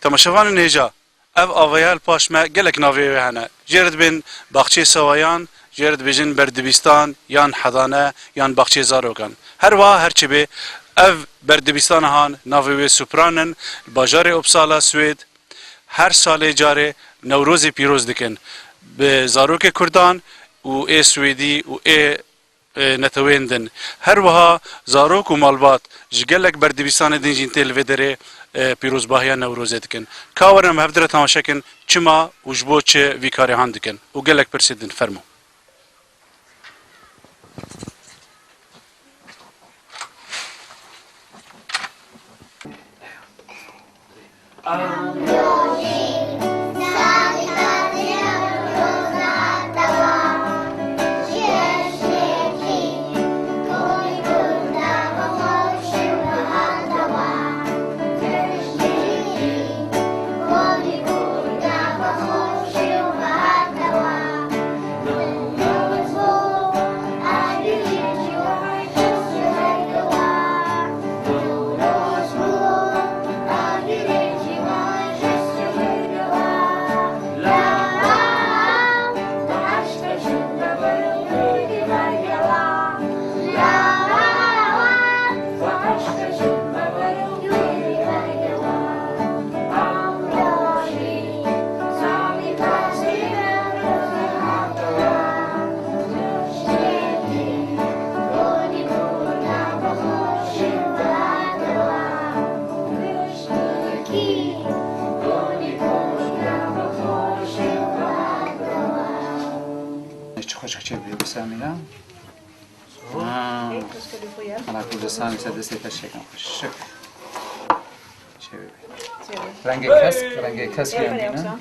تماشاوان نیجا اف آویال پاشمه گلک ناوی هنه جرد بین باغچه سوایان جرد بیجن بردبیستان یان حضانه یان باغچه زاروکان هر واه هر چی به اف بردبیستان هان ناوی سوپرانن باجار اپسالا سوید هر سال جاره نوروز پیروز دکن به زاروک کردان و ای سویدی و ای نتویندن هر وها زاروک و مالبات جگلک بردبیستان دینجین تل ودره پیروز باهیا نوروزه دکن کاورم هفدره تماشا کن چما و جبو چه ویکاری هان دکن و گلک پرسیدن فرمو رنگ کسک می‌بینه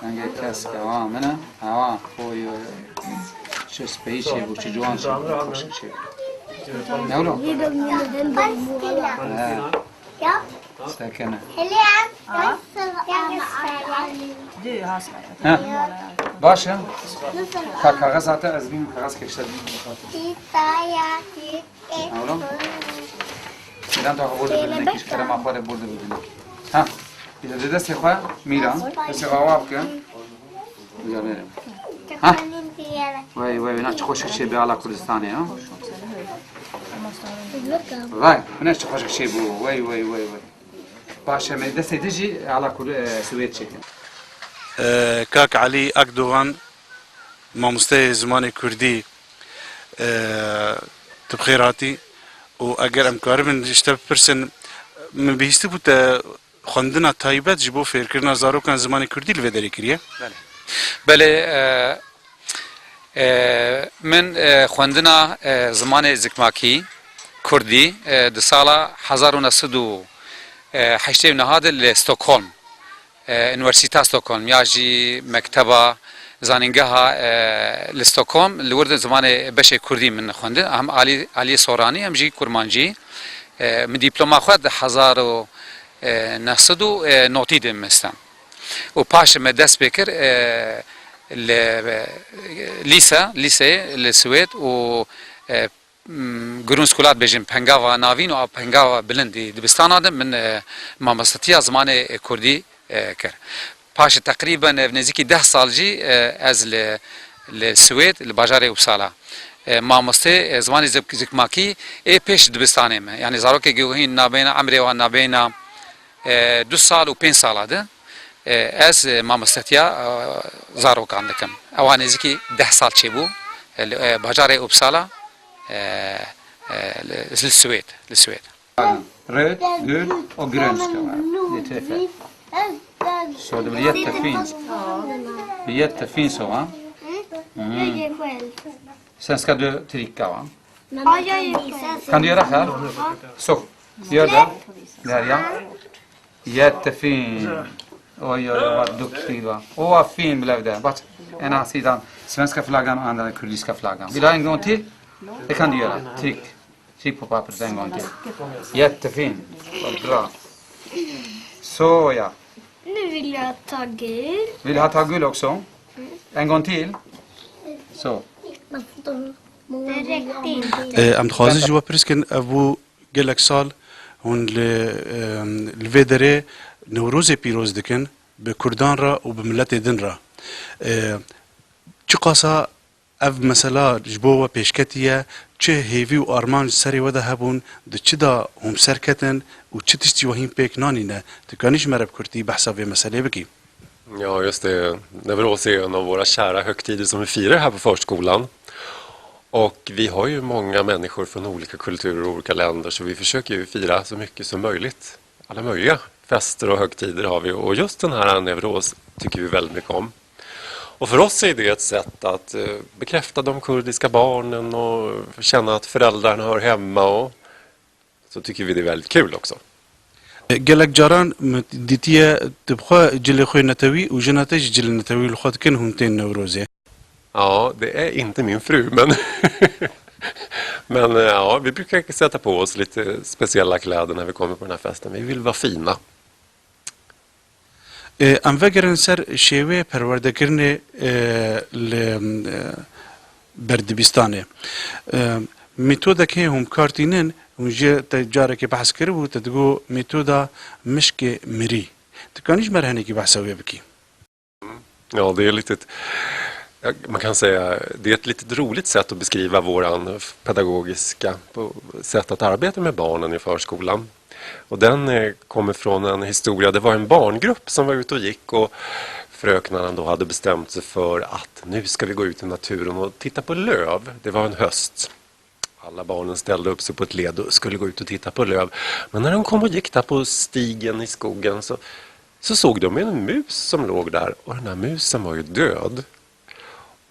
رنگ کسک منه خوی چه سپیچه و چه جوان شد نولو استکنه باشه کاغذ آتا از بین کاغذ کشته نولو میرم تا برده بدونه کش کرم آخواره برده بدونه ها بیده دستی خواه میرم دستی خواه کن بجا میرم ها وای نه چه خوشک چه به علا کردستانه ها وای نه چه خوشک چه بو وای باشه می دستی دیجی علا سویت چه کن کاک علی اکدوغان مامسته زمان کردی تبخیراتی و اگر امکار من جشته پرسن من بهیستی بود خواندن تایبت جبو فکر کردن زاروکان زمان کردی لودری کریه؟ بله من خواندن زمان زکماکی کردی در سال 1989 لستوکهلم انورسیتا استوکهلم یا جی مکتبه زانینگاه لستوکهلم لورد زمان بشه کردی من خونده هم علی سورانی هم جی کرمانجی من دیپلوما خود 1990 دمستم و پاش من دست بکر لیسه لسوید و گرونسکولات بجیم پنگاوا ناوین و پنگاوا بلندی دبستان آدم من مامستیا زمان کردی کرد پاش تقریبا نزدیکی 10 سال جی از لسوید لباجار اوبسالا مامسته زمان زکماکی پیش دبستانه من یعنی زاروک گوهین نابینا عمری و نابینا 2 سال و 5 سال ده از مامستیا زاروکان دکم اوان نزدیکی 10 سال چی بو بازار اوبسالا للسويد röd, gul och grön ska vara. Det är tre färger. Så det blir jättefint. Det blir jättefint så va? Sen ska du trycka va? Kan du göra här? Så, gör det. Där ja. Jättefint. Oj, vad duktig va. Åh, vad fin blev det. Bara ena sidan svenska flaggan och andra kurdiska flaggan. Vill du ha en gång till? Det kan du göra. Tryck. Tryck på pappret en gång till. Jättefint. Vad bra. Så ja. Nu vill jag ta gul. Vill du ha ta gul också? En gång till. Så. Det räckte inte. ام دخوازی جوا پرسکن ابو گلک سال هون الفيدري نوروز پیروز دکن به کردان را و به ملت دین را چه قاسا اف مثلا جبوه پیشکتیه چه هیوی و آرمان سری وده هبون ده چه دا هم سرکتن و چه تشتی وحیم پیک نانینه تکانیش مرب کردی بحثا به مسئله بگی. Ja, just det. Neuros är en av våra kära högtider som vi firar här på förskolan. Och vi har ju många människor från olika kulturer och olika länder så vi försöker ju fira så mycket som möjligt. Alla möjliga fester och högtider har vi och just den här Neuros tycker vi väldigt mycket om. Och för oss är det ett sätt att bekräfta de kurdiska barnen och känna att föräldrarna hör hemma och så tycker vi det är väldigt kul också. گلک جاران دیتیه تبخوا جل خوی نتوی و جناتش جل نتوی الخواد کن هنتین نوروزه. Ja, det är inte min fru, men ja, vi brukar sätta på oss lite speciella kläder när vi kommer på den här festen. Vi vill vara fina. ام وگرن سر شیوه پرورده کرنه بردبیستانه متودا که هم کارتینن اونجا تجاره که بحث کرده بود تدگو متودا مشک مری تکانیش مرهنه که بحث وی بکی. Ja, det är man kan säga det är ett lite roligt sätt att beskriva våran pedagogiska sätt att arbeta med barnen i förskolan. Och den kommer från en historia, det var en barngrupp som var ute och gick och fröknarna då hade bestämt sig för att nu ska vi gå ut i naturen och titta på löv. Det var en höst. Alla barnen ställde upp sig på ett led och skulle gå ut och titta på löv. Men när de kom och gick där på stigen i skogen så såg de en mus som låg där och den här musen var ju död.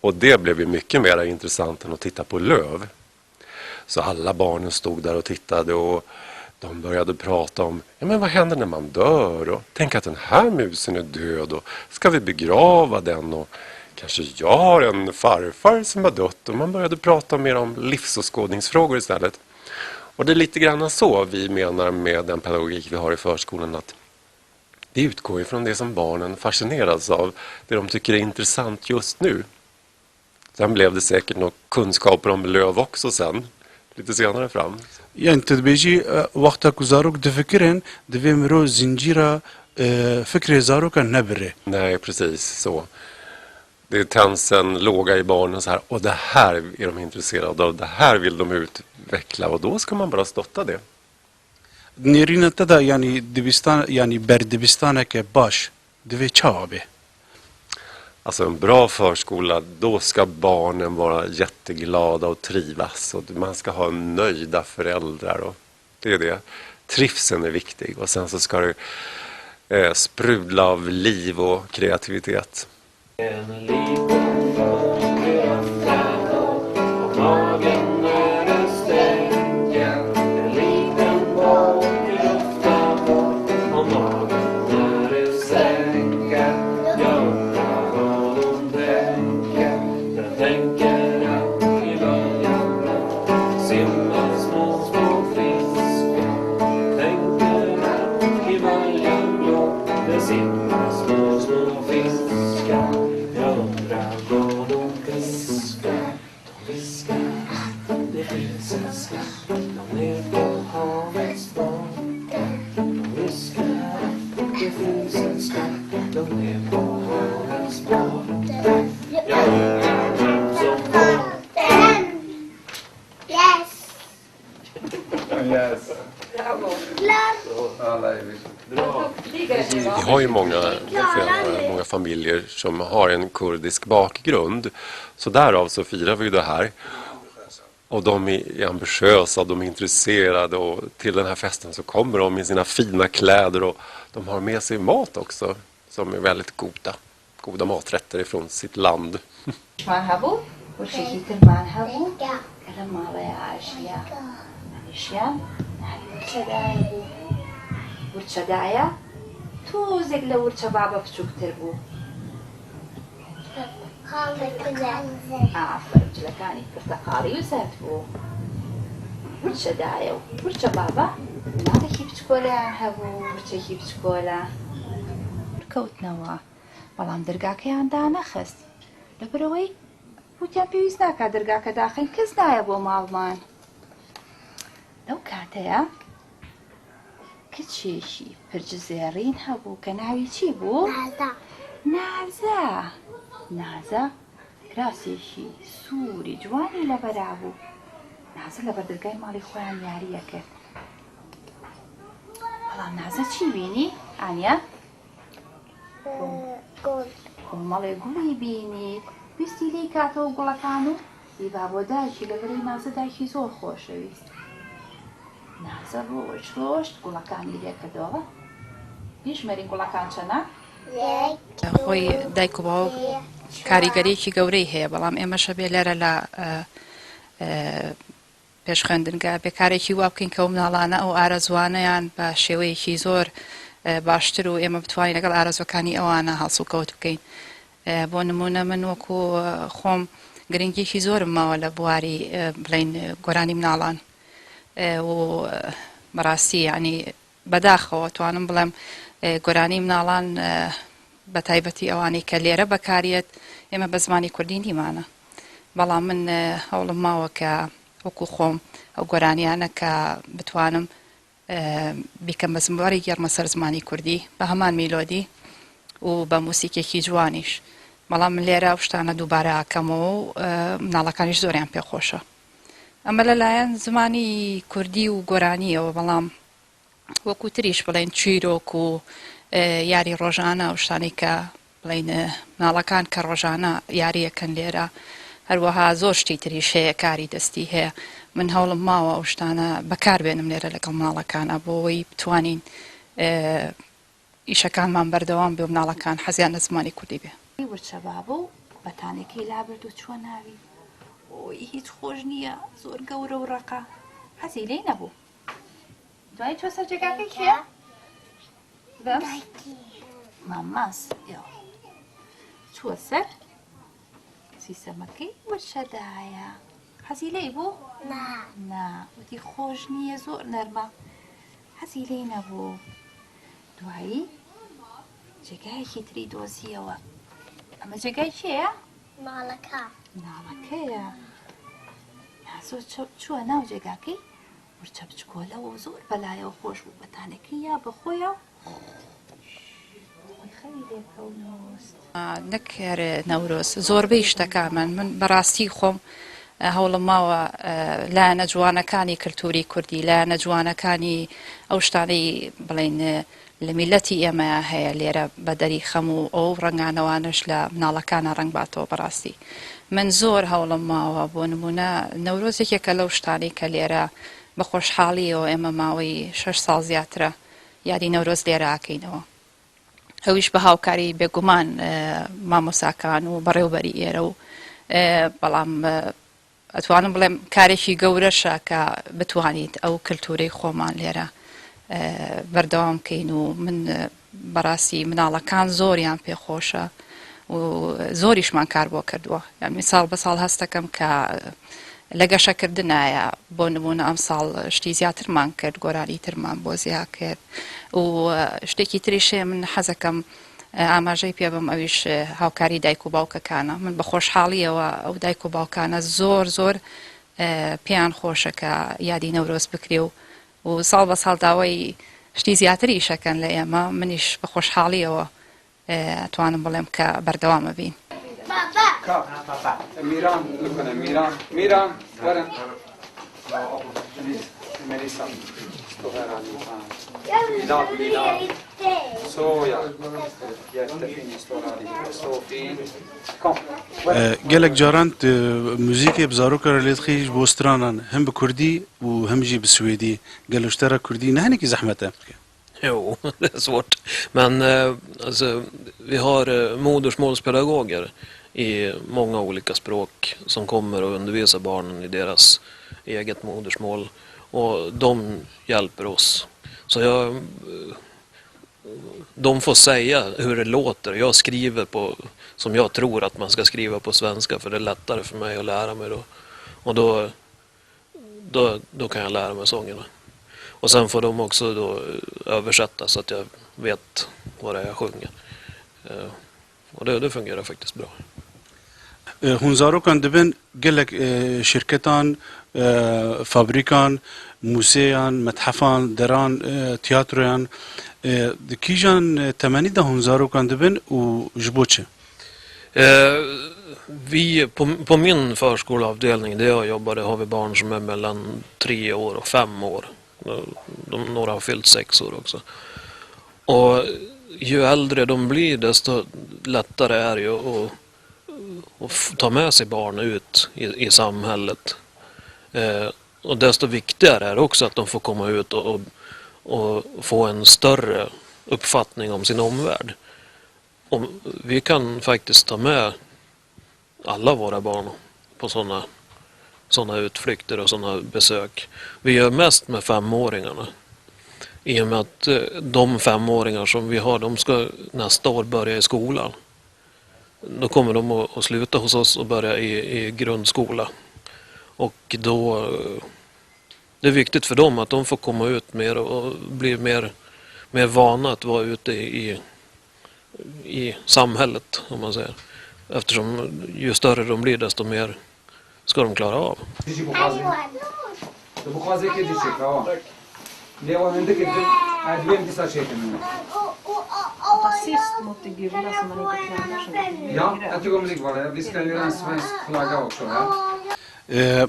Och det blev ju mycket mer intressant än att titta på löv. Så alla barnen stod där och tittade och de började prata om men vad händer när man dör och tänk att den här musen är död och ska vi begrava den och kanske jag har en farfar som har dött och man började prata mer om livsåskådningsfrågor istället. Och det är lite grann så vi menar med den pedagogik vi har i förskolan att det utgår ifrån det som barnen fascineras av, det de tycker är intressant just nu. Sen blev det säkert några kunskaper om löv också sen, lite senare fram. يعني تدبيجي وقتا كزاروك دفكرن دفي مرو زنجيرا فكر زاروك نبره. Nej, precis så. Det tänds en låga i barnen så här, och det här är de intresserade av, det här vill de utveckla och då ska man bara stötta det. نيرين تدا يعني دبستان يعني بردبستان كباش دفي تشابه. Alltså en bra förskola, då ska barnen vara jätteglada och trivas och man ska ha nöjda föräldrar och det är det. Trivseln är viktig och sen så ska det sprudla av liv och kreativitet. En liten bock i öften och magen är det stängen. En liten bock i öften och magen är det stängen. Jag undrar vad hon tänker. Den tänker att i början simmar små fiskar. Tänker att i början det simmar små fiskar. Jag undrar vad de viskar. De viskar att det finns en skatt långt ner på havets botten. De viskar att det finns en skatt långt ner på havets botten. Jag undrar vem som får Den! Yes! Yes. Klart! Alla är Det har ju många familjer som har en kurdisk bakgrund. Så därav så firar vi det här. Och de är ambitiösa, de är intresserade och till den här festen så kommer de med sina fina kläder och de har med sig mat också som är väldigt goda maträtter ifrån sitt land. فرجلكاني برتقالي وساتبو ورشة دايو ورشة بابا ما ذكي بتشكولا هبو ورشة بتشكولا ركوتنوا والله درقاكي عندنا خس لبروي وجا بيوزناك درقاك داخل كزنا يا ابو مالمان لو كاتيا كتشيشي برجزيرين هبو كناوي تشيبو نازا راسيشي سوري جواني لبرابو نازا لبردرقاي مالي خوان ياريا كت والله نازا چي بيني عنيا مالي قولي بيني بيستي لي كاتو قولا كانو يبابو دايشي لبري نازا دايشي زور خوشويست نازا روش قولا كاني ليا كدوغا يشمرين قولا كان چنا خۆی دایک و باوک کاریگەریەکی گەورەی هەیە بەڵام ئێمەشە بێ لێرە لە پێش خوێندنگە بێکارێکی وا بکەین کە ئەو مناڵانە ئەو ئارەزوانەیان بە شێوەیەکی زۆر باشتر و ئێمە بتوانین لەگەڵ ئارەزوەکانی ئەوانە هەڵسو کەوت بکەین بۆ نمونە من وەکو خۆم گرنگیەکی زۆرم ماوە لە بواری بڵین گۆرانی مناڵان و بەڕاستی یعنی بەداخەوە توانم بڵێم گۆرانی مناڵان بە تایبەتی ئەوانەی کە لێرە بەکارێت ئێمە بە زمانی کوردی نیمانە بەڵام من هەوڵم ماوە کە وەکو خۆم ئەو گۆرانیانە کە بتوانم بیکەم بە زمواری گەڕمە سەر زمانی کوردی بە هەمان میلۆدی و بە موسیقێکی جوانیش بەڵام من لێرە ئەو شتانە دووبارە ئاکەمەوە و مناڵەکانیش زۆریان پێخۆشە ئەمە لەلایەن زمانی کوردی و گۆرانیەوە بەڵام وەکو تریش بڵێن چیرۆک و یاری ڕۆژانە و شتانەی کە بڵێن مناڵەکان کە ڕۆژانە یاریەکەن لێرە هەروەها زۆر شتی تریش هەیە کاری دەستی هەیە من هەوڵم ماوە ئەو شتانە بەکاربێنم لێرە لەگەڵ مناڵەکانە بۆەوەی بتوانین ئیشەکانمان بەردەوام بێ و مناڵەکان حەزیان لە زمانی کوردی بێ ورچە بابە و بەتانێکی لابرد و چوە ناوی ئۆی هیچ خۆش نییە زۆر گەورە و ڕقا حەزی لێی نەبوو دوای تۆ سەرجەکەکەی کێ؟ ماماس چووە سەر سیسەمەکەی ورچەدایە حەزی لێی بوو؟ نا وتی خۆش نییە زۆر نەرمە حەزی لێی نەبوو دوایی جێگایەکی تری دۆزیەوە ئەمە جێگای کێیە؟ ناڵەکەیە زۆر چووە ناو جێگاکەی ورچە بچکۆلەوە زۆر بەلایەوە خۆش بوو بەتانەکەی یا بەخۆیە نەکرێ نەورۆز زۆربەی شتەکانمان من بەڕاستی خۆم هەوڵم ماوە لایەنە جوانەکانی کللتوری کوردی لایەنە جوانەکانی ئەو شتانەی بڵێن لە میلەتی ئێمە هەیە لێرە بە دەری خەم و ئەو ڕنگانەوانش لە مناڵەکانە ڕنگ باتەوە بەڕاستی من زۆر هەوڵم ماوە بۆ نمونە نەورۆزێکێکە لەو شتانی کە لێرە بە خۆشحاڵیەوە ئێمە ماوەی 6 ساڵ زیاترە یادی نەورۆز لێرە ئاکەینەوە ئەویش بە هاوکاری بێگومان مامۆساکان و بەڕێوبەری ئێرە و بەڵام ئەتوانم بڵێم کارێکی گەورەشە کە بتوانیت ئەو کللتورەی خۆمان لێرە بەردەوام بکەین و من بەڕاستی مناڵەکان زۆریان پێخۆشە و زۆریشمان کار بۆ کردووە یعنی ساڵ بە ساڵ هەستەکەم کە لە گەشەکردنایە بۆ نمونە ئەم ساڵ شتی زیاترمان کرد گۆرانی ترمان بۆ زیاد کرد و شتێکی تریشێ من حەزەکەم ئاماژەی پێ بم ئەویش هاوکاری دایک و باوکەکانە من بە خۆشحاڵیەوە ئەو دایک و باوکانە زۆر پێیان خۆشە کە یادی نەورۆز بکرێ و ساڵ بە ساڵ داوای شتی زیاتری ئیشەکەن لە ئێمە منیش بە خۆشحاڵیەوە توانم بڵێم کە بەردەوامە بین میران بکنه میران برن Milad, Milad. Så ja. Jättefin historia. Så fin. Kom. gelek caran müzikê bi zarokara lê dixî ji bo stranan hem bi Kurdî û hem jî bi Swêdî gelo ji te re Kurdî ne hinekî zehmet e? Jo, det är svårt. Men alltså, vi har modersmålspedagoger i många olika språk som kommer och undervisar barnen i deras eget modersmål. Och de hjälper oss. Så de får säga hur det låter. Jag skriver på som jag tror att man ska skriva på svenska, för det är lättare för mig att lära mig då. Och då kan jag lära mig sångerna. Och sen får de också då översätta så att jag vet vad det är jag sjunger. Och det fungerar faktiskt bra. Hûn zarokan dibin gelek şirketan, fabrikan, museyan, methefan, deran, tiyatroyan di kîjan temenî de hûn zarokan dibin û ji bo çi? Vi på min förskoleavdelning där jag jobbade har vi barn som är mellan 3 år och 5 år. Några har fyllt 6 år också. Och ju äldre de blir desto lättare är det ju att ta med sig barn ut i samhället. Och desto viktigare är det också att de får komma ut och få en större uppfattning om sin omvärld. Och vi kan faktiskt ta med alla våra barn på sådana utflykter och sådana besök. Vi gör mest med 5-åringarna. I och med att de 5-åringar som vi har, de ska nästa år börja i skolan. Då kommer de att sluta hos oss och börja i grundskola. Och då det är viktigt för dem att de får komma ut mer och bli mer vana att vara ute i samhället, om man säger. Eftersom ju större de blir desto mer ska de klara av. Sist mot det gula som man inte klandrar så mycket. Ja, ett ögonblick var det. Vi ska göra en svensk flagga också. Ja.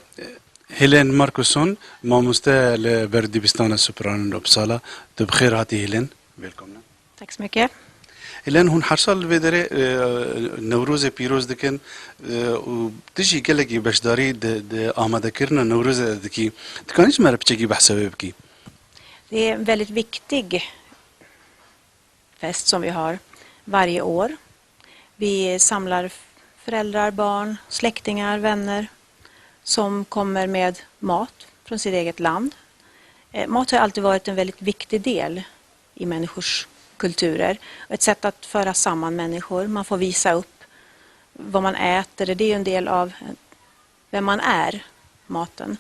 Helen Markusson, mamoste li ber dibistana Sopranen Uppsala. Du bخير hati Helen. Välkomna. Tack så mycket. Helen hon har sal vedere Newroz Piroz dikin û tijî gelekî beşdarî de amadekirina Newroz dikî. Dikanî ji me re piçekî behsa wê bikî? Det är en väldigt viktig fest som vi har varje år. Vi samlar föräldrar, barn, släktingar, vänner som kommer med mat från sitt eget land. Mat har alltid varit en väldigt viktig del i människors kulturer. Ett sätt att föra samman människor. Man får visa upp vad man äter. Det är ju en del av vem man är, maten.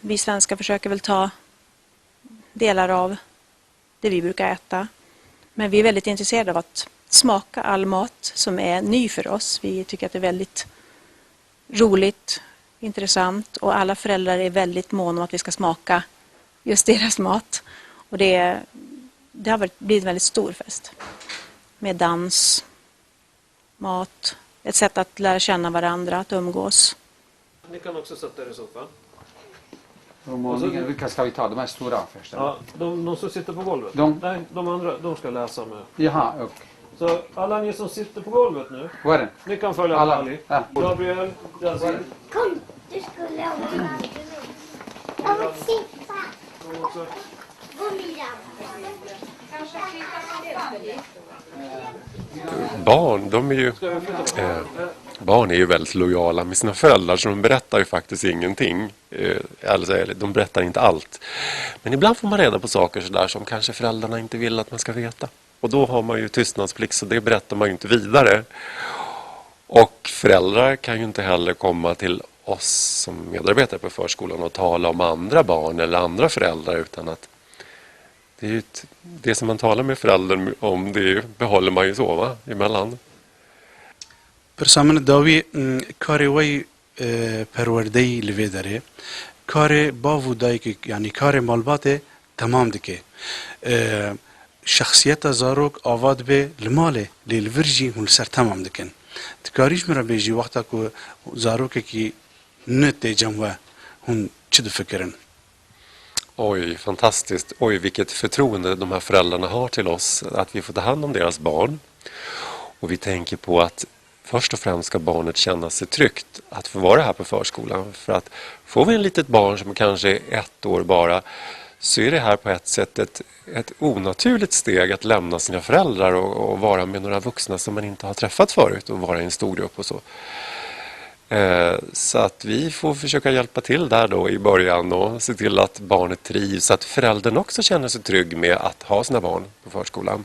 Vi svenskar försöker väl ta delar av det vi brukar äta. Men vi är väldigt intresserade av att smaka all mat som är ny för oss. Vi tycker att det är väldigt roligt, intressant, och alla föräldrar är väldigt måna om att vi ska smaka just deras mat. Och det har blivit en väldigt stor fest. Med dans, mat, ett sätt att lära känna varandra, att umgås. Ni kan också sätta er i soffan. Vilka ska vi ta? De här stora först? Ja, de som sitter på golvet. Nej, de andra, de ska läsa med. Jaha, okej. Så alla ni som sitter på golvet nu, Var är det? ni kan följa Alla. Ali. Ja. Gabriel, Yazid. Kom, du skulle ha Jag vill sitta. Gå Miriam. Barn är ju väldigt lojala med sina föräldrar, så de berättar ju faktiskt ingenting. Alltså, de berättar inte allt. Men ibland får man reda på saker så där som kanske föräldrarna inte vill att man ska veta. Och då har man ju tystnadsplikt, så det berättar man ju inte vidare. Och föräldrar kan ju inte heller komma till oss som medarbetare på förskolan och tala om andra barn eller andra föräldrar, utan att det är ju det som man talar med föräldern om, det behåller man ju så, va, emellan. Persamene dawi kare wai perwerdei li vê derê karê bav û dayikê yanî karê malbatê temam dike. Şexsiyeta zarok ava dibe li malê lê li vir jî hûn li ser temam dikin. Dikarî ji min re bêjî wexta ku zarokekî ne tê cem we hûn çi difikirin? Oj, fantastiskt. Oj, vilket förtroende de här föräldrarna har till oss. Att vi får ta hand om deras barn. Och vi tänker på att först och främst ska barnet känna sig tryggt att få vara här på förskolan. För att får vi en litet barn som kanske är 1 år bara, så är det här på ett sätt ett onaturligt steg att lämna sina föräldrar och vara med några vuxna som man inte har träffat förut och vara i en stor grupp och så. Så att vi får försöka hjälpa till där då i början och se till att barnet trivs, så att föräldern också känner sig trygg med att ha sina barn på förskolan.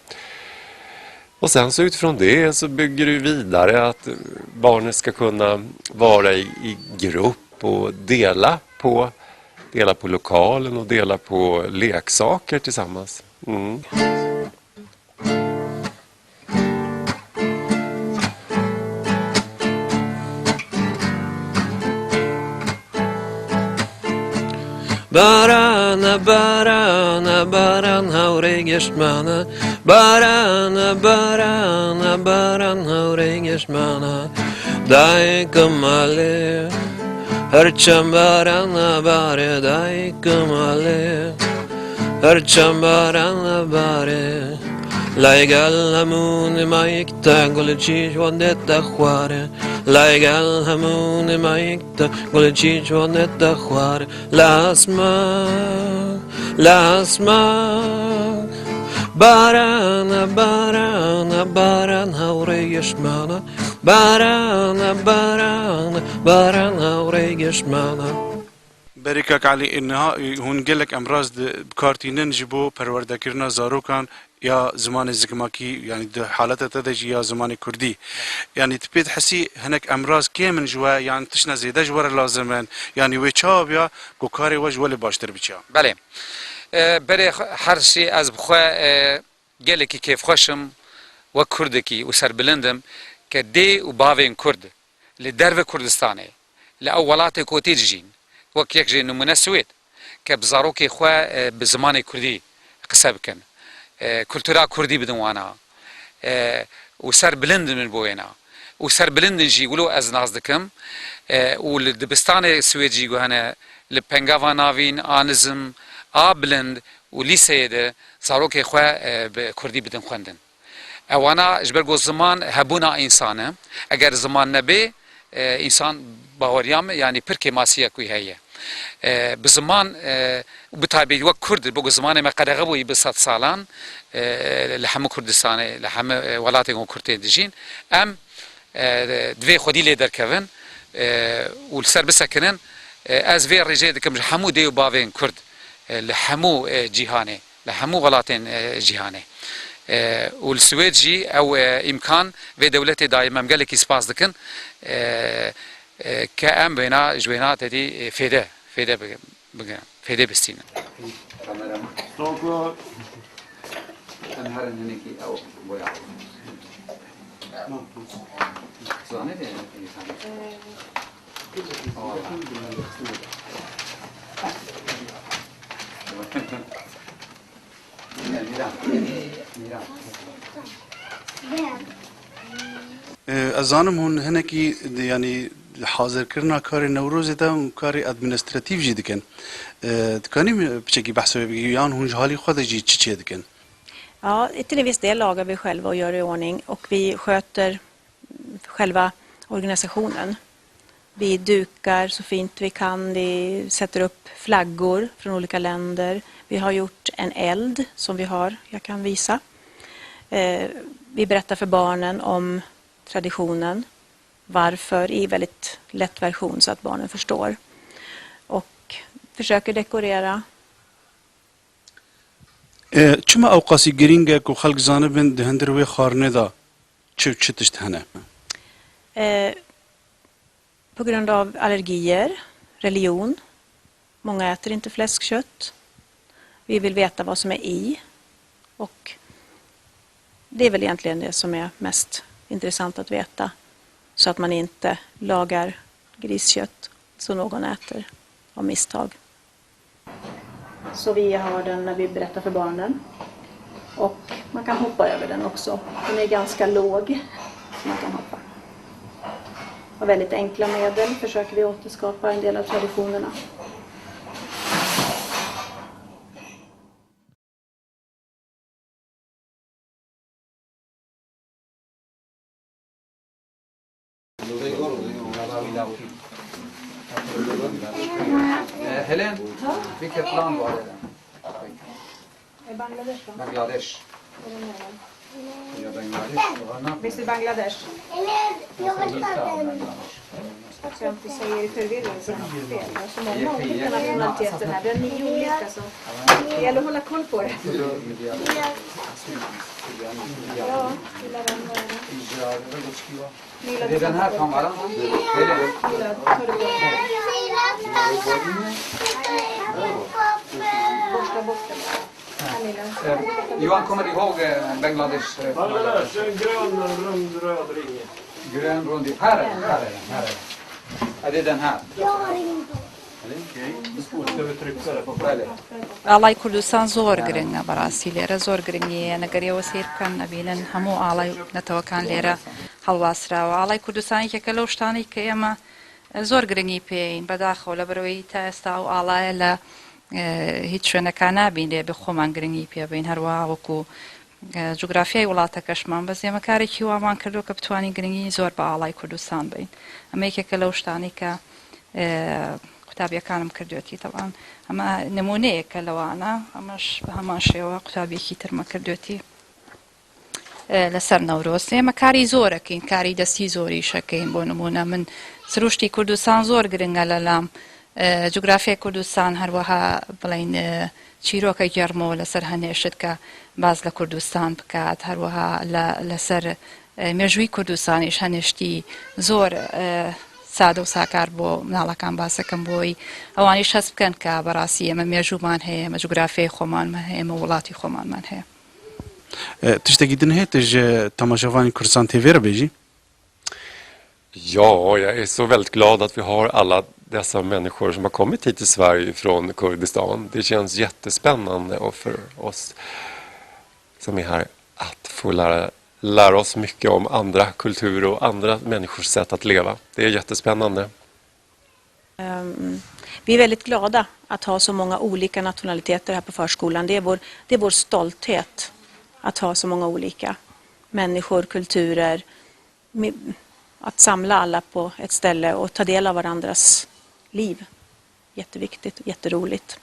Och sen så utifrån det så bygger du vidare att barnet ska kunna vara i grupp och dela på lokalen och dela på leksaker tillsammans. Mm. Barana, barana, baran haurigeshmana. Barana, barana, baran haurigeshmana. Dai kamale, harcham barana bare. Dai kamale, harcham barana bare. Laigal hamun maikta golchish wadetta khware. Laigal hamun maikta golchish wadetta khware. Lasma barana barana baran haurigeshmana. Barana barana baran haurigeshmana. بريكك علي إنها هون قلك أمراض بكارتينن جبو پروردكرنا زاروكان يا زمان الزكماكي يعني حالته تدجي يا زمان كردي يعني تبيت حسي هناك أمراض كامن جوا يعني تشنا زيادة جوار لازمان يعني ويشاب يا كوكاري وج ولا باشتر بيشا. بله بري هر شيء از بخوا قلك كيف خوشم وكردكي وسر بلندم كدي وباوين كرد لدرب كردستاني لأولات كوتيجين وكيك جي نمونه السويد كبزاروكي خوا بزمان كردي قصة بكن كولتورا كردي بدون وانا وسر بلند من بوينا وسر بلند جي ولو از نازدكم والدبستان السويد جي هنا لبنغافا نافين آنزم بلند ولي سيده زاروكي خوا بكردي بدون خوندن اوانا جبرگو زمان هبونا انسانه اگر زمان نبي انسان باوريام يعني بركي ماسيه كوي هي بزمان وبتابي وقت كرد بقو زمان ما قد غبوي بسات سالان لحم كردستان لحم ولاتي كردين دجين ام دوي خودي لي دركفن والسر بسكنن از في رجال كم حمو ديو بافين كرد لحمو جيهاني لحمو ولاتين جيهاني والسويد جي او امكان في دولتي دائما مقالك سباس دكن كأم بينا جوينات دي فيدا بستينا. أظنهم هون هناك يعني حاضر كرنا كاري نوروز ده وكاري ادمنستراتيف جي دكن كاني بشكل بحث بيان هون جهالي خود جي تشي دكن. Ja, till en viss del lagar vi själva och gör i ordning och vi sköter själva organisationen. Vi dukar så fint vi kan, vi sätter upp flaggor från olika länder. Vi har gjort en eld som jag kan visa. Vi berättar för barnen om traditionen, varför i väldigt lätt version så att barnen förstår. Och försöker dekorera. كما أوقاسي جرينجك وخلق زانبن دهندروي خارندا شو تشتهنا på grund av allergier, religion. Många äter inte fläskkött. Vi vill veta vad som är i. Och det är väl egentligen det som är mest intressant att veta. Så att man inte lagar griskött så någon äter av misstag. Så vi har den när vi berättar för barnen. Och man kan hoppa över den också. Den är ganska låg så man kan hoppa. Och väldigt enkla medel försöker vi återskapa en del av traditionerna. Helen, vilket land var det? Bangladesh. Bangladesh. Ja, Bangladesh. Visst är Bangladesh? Eller, jag vill ta den. Så jag inte säger förvirrelse fel. Det är så många olika nationaliteter här. Det är 9 olika så det gäller att hålla koll på det. Ja, gillar den. Det är den här kameran. Helen. Johan, kommer du ihåg Bangladesh? Bangladesh, en grön, rund, röd ring. Grön rund. Här är den. Är det den här? Ska vi trycka det på ئاڵای کوردستان زۆر گرنگە بەڕاستی لێرە زۆر گرنگیە نەگەریەوە سیر بکەن نەبینن هەموو ئاڵای نەتەوەکان لێرە هەڵواسراوە ئاڵای کوردستانێکێکە لەو شتانەی کە ئێمە زۆر گرنگی پێین بەداخەوە لە بەرەوەی تا ئێستا و ئاڵایە لە هیچ شوێنەکان نابینێ بە خۆمان گرنگی پێبین هەروەها وەکو جوگرافیای وڵاتەکەشمان بە زێمەکارێکی وامان کردو کە بتوانین گرنگی زۆر بە ئاڵای کوردستان بین ئەمە یەکێکە لەو شتانی کە قوتابیەکانم کردوێتی تەوان ئەمە نمونەیەکە لەوانە ئەمەش بە هەمان شێوە قوتابیەکی ترمە کردوێتی لەسەر نەورۆز ئێمە کاری زۆرەکەین کاری دەستی زۆری شەکەین بۆ نمونە من سروشتی کوردستان زۆر گرنگە لەلام جوگرافیای کوردستان هەروەها بڵین چیرۆکە گەڕمەوە لەسەر هەنێشت کە باز لە کوردستان بکات هەروەها لەسەر مێژووی کوردستانیش هەنێشتی زۆر سادە و ساکار بۆ مناڵەکان باسەکەم بۆی ئەوانیش هەست بکەن کە بەڕاستی ئێمە مێژوومان هەیە ئێمە جوگرافیای خۆمانمان هەیە ئێمە وڵاتی خۆمانمان هەیە تشتێکی دن هەیە تژ تەماشاوانی کوردستان تێڤێرە بێژی Ja, jag är så väldigt glad att vi har alla dessa människor som har kommit hit till Sverige från Kurdistan. Det känns jättespännande och för oss som är här att få lära oss mycket om andra kulturer och andra människors sätt att leva. Det är jättespännande. Vi är väldigt glada att ha så många olika nationaliteter här på förskolan. Det är vår stolthet att ha så många olika människor, kulturer, att samla alla på ett ställe och ta del av varandras liv. Jätteviktigt och jätteroligt.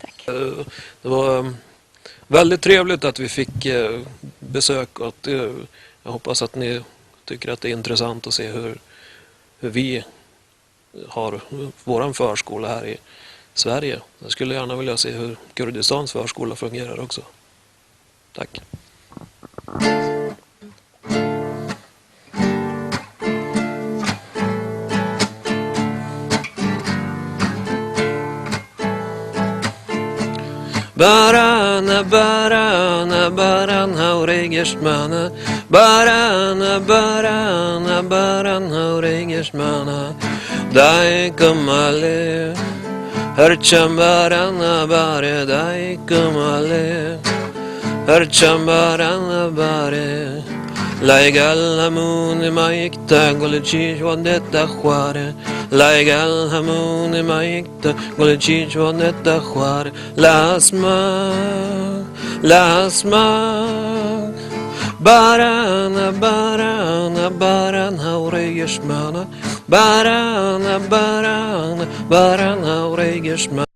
Tack. Det var väldigt trevligt att vi fick besök och att, jag hoppas att ni tycker att det är intressant att se hur vi har våran förskola här i Sverige. Jag skulle gärna vilja se hur Kurdistans förskola fungerar också. Tack. Barana, barana, barana, hauregeshmana. Barana, barana, barana, hauregeshmana. Dai kamale, harcham barana, bare, dai kamale, harcham barana, bare. Laigal hamun maikta golchish wadetta khware. Laigal hamun maikta golchish wadetta khware. Lasma barana barana barana hauregeshmana. Barana barana barana hauregeshmana.